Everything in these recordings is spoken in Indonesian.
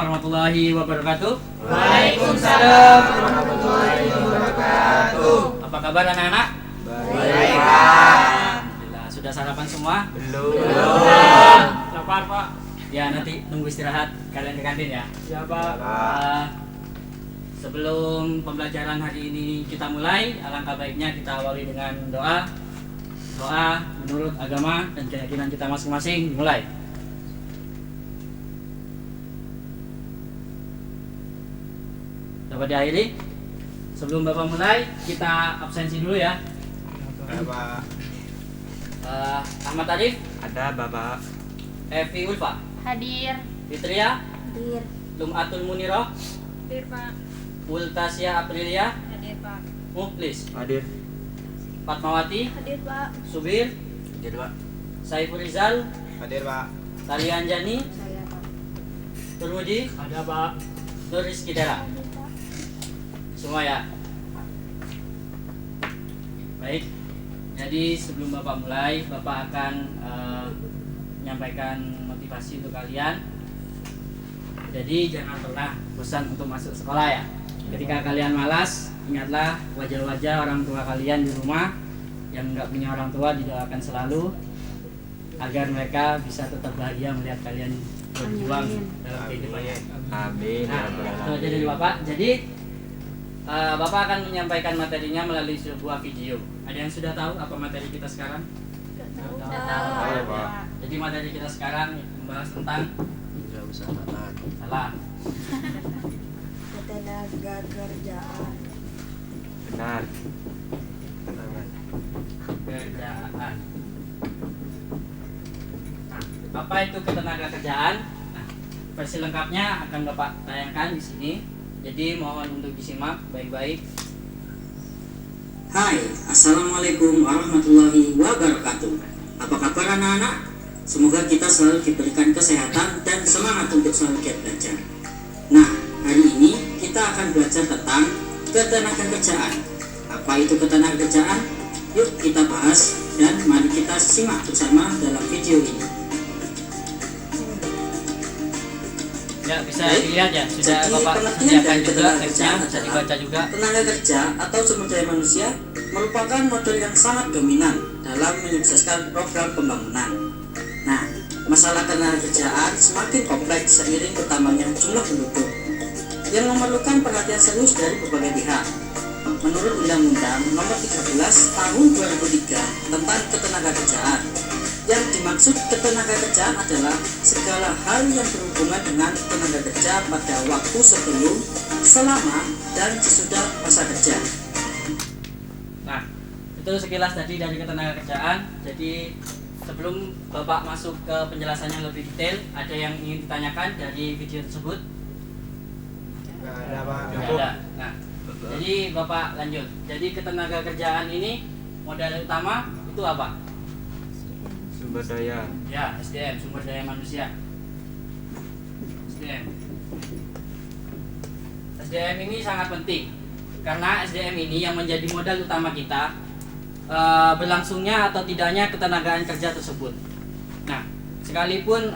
warahmatullahi wabarakatuh. Waalaikumsalam warahmatullahi wabarakatuh. Apa kabar anak-anak? Baik, Pak. Alhamdulillah. Sudah sarapan semua? Belum. Lapar, Pak? Ya, nanti tunggu istirahat kalian ke kantin ya. Siapa? Sebelum pembelajaran hari ini kita mulai, alangkah baiknya kita awali dengan doa. Doa menurut agama dan keyakinan kita masing-masing. Mulai. Dapat diakhiri. Sebelum Bapak mulai, kita absensi dulu ya. Bapak. Ahmad Arif, Ada Bapak. Evi Ulfa, Hadir. Fitria, Hadir. Lumatul Muniroh, Hadir, Pak. Ultasia Aprilia, Hadir, Pak. Mukhlis, Hadir. Fatmawati, Hadir, Pak. Subir, Hadir, Pak. Saiful Rizal, Hadir, Pak. Talian Jani, Saya, Pak. Turmudi, Ada, Pak. Nur Rizky Dara. Hadir, Pak. Semua ya. Baik. Jadi sebelum Bapak mulai, Bapak akan menyampaikan motivasi untuk kalian. Jadi jangan pernah bosan untuk masuk sekolah ya. Ketika kalian malas, ingatlah wajah-wajah orang tua kalian di rumah yang nggak punya orang tua, didoakan selalu agar mereka bisa tetap bahagia melihat kalian berjuang dalam kehidupannya. Amin. Nah, itu aja dari Bapak. Jadi Bapak akan menyampaikan materinya melalui sebuah video. Ada yang sudah tahu apa materi kita sekarang? Sudah tahu. Tahu, Pak. Jadi materi kita sekarang membahas tentang salah. Ketenaga kerjaan. Benar. Kerjaan. Nah, apa itu ketenaga kerjaan? Nah, versi lengkapnya akan Bapak tayangkan di sini. Jadi mohon untuk disimak baik-baik. Hai, assalamualaikum warahmatullahi wabarakatuh. Apa kabar anak-anak? Semoga kita selalu diberikan kesehatan dan semangat untuk selalu giat belajar. Nah, hari ini kita akan belajar tentang ketenaga kerjaan. Apa itu ketenaga kerjaan? Yuk kita bahas dan mari kita simak bersama dalam video ini. Ya, bisa dilihat ya, sudah Jadi, Bapak pengertian sediakan dari juga ketenaga teksnya, kerjaan bisa adalah dibaca juga. tenaga kerja atau sumber daya manusia merupakan model yang sangat dominan dalam menyukseskan program pembangunan. Nah, masalah ketenaga kerjaan semakin kompleks seiring bertambahnya jumlah penduduk yang memerlukan perhatian serius dari berbagai pihak. Menurut Undang-Undang Nomor 13 Tahun 2003 tentang ketenaga kerjaan, yang dimaksud ketenaga kerjaan adalah segala hal yang berhubungan dengan tenaga kerja pada waktu sebelum, selama, dan sesudah masa kerja. Nah, itu sekilas tadi dari ketenaga kerjaan. Jadi sebelum Bapak masuk ke penjelasannya lebih detail, ada yang ingin ditanyakan dari video tersebut? Ada, Pak. Tidak ada. Nah, jadi Bapak lanjut. Jadi ketenaga kerjaan ini modal utama itu apa? Sumber daya. Ya, SDM, sumber daya manusia. SDM. SDM ini sangat penting karena SDM ini yang menjadi modal utama kita berlangsungnya atau tidaknya ketenagaan kerja tersebut. Nah, sekalipun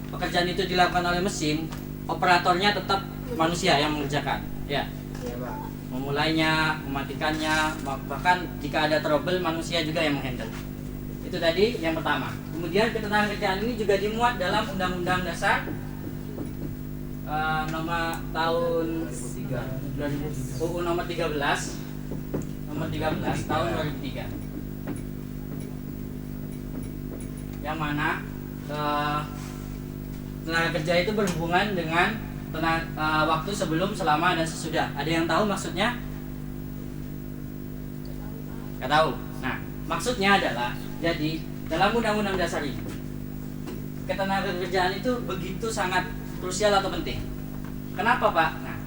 pekerjaan itu dilakukan oleh mesin, operatornya tetap manusia yang mengerjakan. Ya. Iya, Pak. Memulainya, mematikannya, bahkan jika ada trouble manusia juga yang menghandle. Itu tadi yang pertama. Kemudian ketenaga kerjaan ini juga dimuat dalam Undang-Undang Dasar nomor tahun 2003. UU nomor 13 tahun 2003. Yang mana tenaga kerja itu berhubungan dengan waktu sebelum, selama, dan sesudah. Ada yang tahu maksudnya? Nggak tahu. Nah, maksudnya adalah, jadi dalam Undang-Undang Dasar ini, ketenaga kerjaan itu begitu sangat krusial atau penting. Kenapa, Pak? Nah,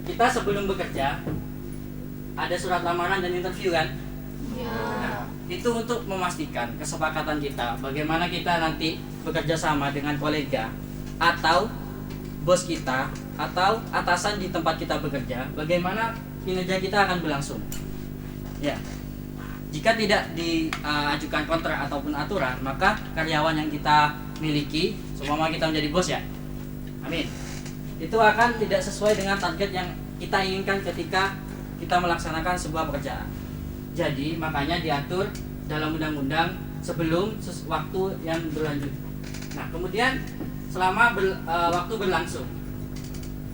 kita sebelum bekerja ada surat lamaran dan interview kan? Nah, itu untuk memastikan kesepakatan kita, bagaimana kita nanti bekerja sama dengan kolega atau bos kita atau atasan di tempat kita bekerja, bagaimana kinerja kita akan berlangsung. Ya, jika tidak diajukan kontrak ataupun aturan, maka karyawan yang kita miliki, seumpama kita menjadi bos ya, Amin. Itu akan tidak sesuai dengan target yang kita inginkan ketika kita melaksanakan sebuah pekerjaan. Jadi makanya diatur dalam undang-undang sebelum waktu yang berlanjut. Nah, kemudian selama waktu berlangsung.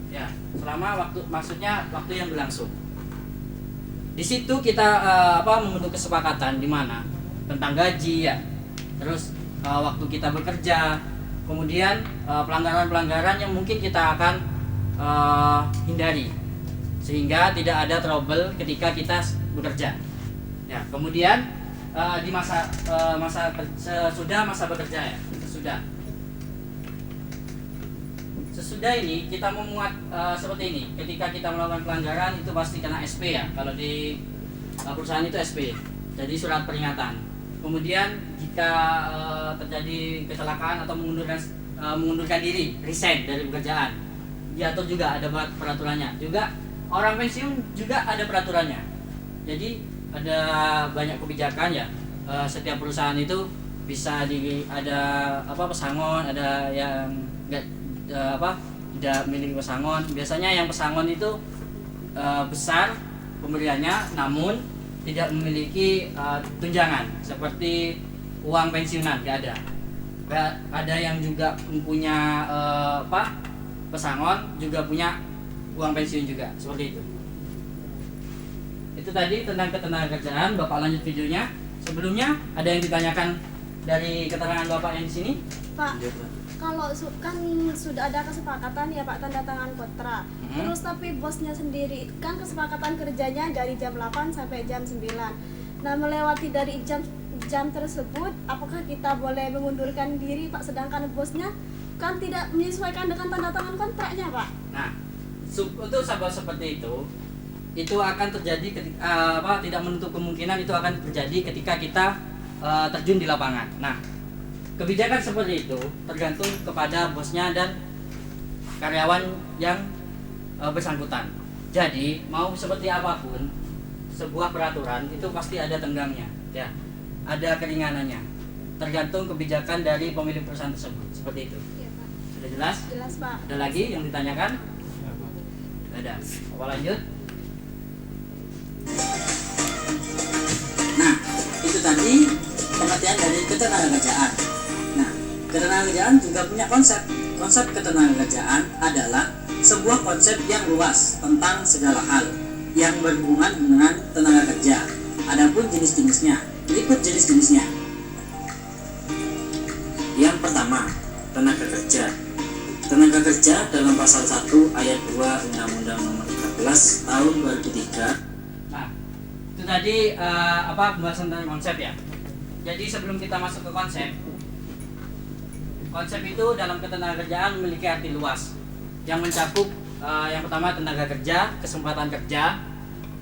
Ya, selama waktu, maksudnya waktu yang berlangsung. Di situ kita membentuk kesepakatan di mana tentang gaji ya. Terus waktu kita bekerja, kemudian pelanggaran-pelanggaran yang mungkin kita akan hindari sehingga tidak ada trouble ketika kita bekerja. Ya, kemudian di sesudah masa bekerja ya, sesudah ini kita memuat seperti ini. Ketika kita melakukan pelanggaran itu pasti kena SP ya. Kalau di perusahaan itu SP. Jadi surat peringatan. Kemudian jika terjadi kecelakaan atau mengundurkan diri, resign dari pekerjaan, diatur juga ada peraturannya. Juga orang pensiun juga ada peraturannya. Jadi ada banyak kebijakan ya. Setiap perusahaan itu bisa ada pesangon, ada yang tidak memiliki pesangon. Biasanya yang pesangon itu besar pemberiannya, namun tidak memiliki tunjangan seperti uang pensiunan, tidak ada. Ada yang juga punya pesangon, juga punya uang pensiun juga, seperti itu. Itu tadi tentang ketenagakerjaan. Bapak lanjut videonya. Sebelumnya ada yang ditanyakan dari keterangan Bapak yang di sini? Pak, kalau kan sudah ada kesepakatan ya Pak, tanda tangan kontrak. Terus tapi bosnya sendiri kan kesepakatan kerjanya dari jam 8 sampai jam 9. Nah, melewati dari jam tersebut, apakah kita boleh mengundurkan diri Pak, sedangkan bosnya kan tidak menyesuaikan dengan tanda tangan kontraknya Pak? Nah, untuk sahabat seperti itu akan terjadi ketika tidak menutup kemungkinan itu akan terjadi ketika kita terjun di lapangan. Nah, kebijakan seperti itu tergantung kepada bosnya dan karyawan yang bersangkutan. Jadi mau seperti apapun sebuah peraturan itu pasti ada tenggangnya, ya, ada keringanannya. Tergantung kebijakan dari pemilik perusahaan tersebut. Seperti itu. Iya Pak. Sudah jelas? Jelas Pak. Ada lagi yang ditanyakan? Ada. Apa lanjut? Nah, itu tadi pengertian dari ketenagakerjaan. Nah, ketenagakerjaan juga punya konsep. Konsep ketenagakerjaan adalah sebuah konsep yang luas tentang segala hal yang berhubungan dengan tenaga kerja. Adapun jenis-jenisnya, berikut jenis-jenisnya. Yang pertama, tenaga kerja. Tenaga kerja dalam pasal 1 ayat 2 Undang-Undang Nomor 13 Tahun 2003. Nah, itu tadi pembahasan tentang konsep ya. Jadi sebelum kita masuk ke konsep itu dalam ketenagakerjaan memiliki arti luas yang mencakup yang pertama tenaga kerja, kesempatan kerja,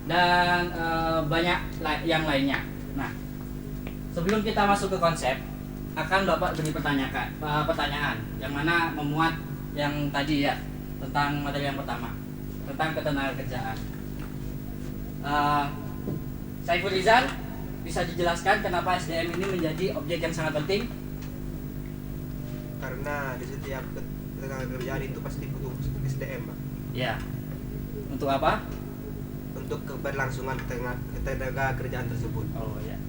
dan banyak yang lainnya. Nah, sebelum kita masuk ke konsep, akan Bapak beri pertanyaan yang mana memuat yang tadi ya, tentang materi yang pertama tentang ketenagakerjaan. Saiful Rizal, bisa dijelaskan kenapa SDM ini menjadi objek yang sangat penting? Karena di setiap ketenagakerjaan itu pasti butuh SDM, Pak. Ya. Untuk apa? Untuk keberlangsungan ketenagakerjaan tersebut. Oh ya.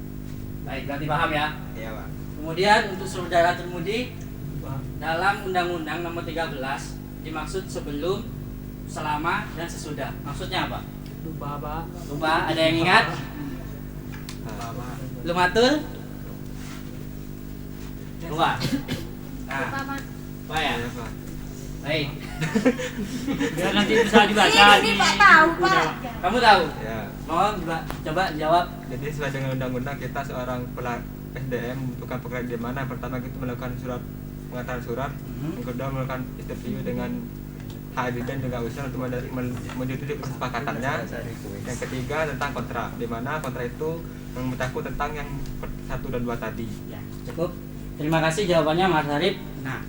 Baik, berarti paham ya. Iya, Pak. Kemudian untuk saudara termudi, dalam Undang-Undang Nomor 13 dimaksud sebelum, selama, dan sesudah. Maksudnya apa? Lupa Pak. Lupa, ada yang ingat? Lumatul? Lupa. Nah, Lupa Pak. apa ya? Iya, Pak. Baik. Biar nanti bisa dibaca Ini Pak tahu Pak. Kamu tahu? Ya. Mohon coba jawab. Jadi sesuai dengan undang-undang kita seorang SDM membutuhkan pekerjaan di mana pertama kita melakukan pengantaran surat, yang kedua melakukan interview dengan HR dan juga usaha untuk menyetujui kesepakatannya. Yang ketiga tentang kontrak, di mana kontrak itu mencakup tentang yang 1 dan 2 tadi. Ya, cukup. Terima kasih jawabannya Mas Arif. Nah,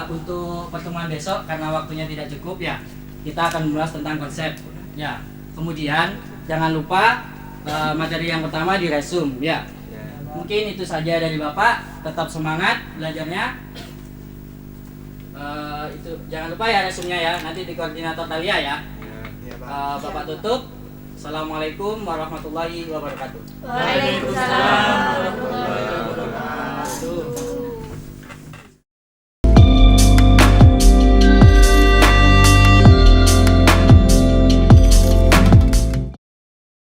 untuk pertemuan besok karena waktunya tidak cukup ya, kita akan membahas tentang konsep. Ya, kemudian jangan lupa materi yang pertama diresum ya. Mungkin itu saja dari Bapak. Tetap semangat belajarnya. Itu jangan lupa ya resumnya ya, nanti di koordinator Talia ya. Ya, Pak. Bapak tutup. Assalamualaikum warahmatullahi wabarakatuh. Waalaikumsalam warahmatullahi wabarakatuh. Tuh.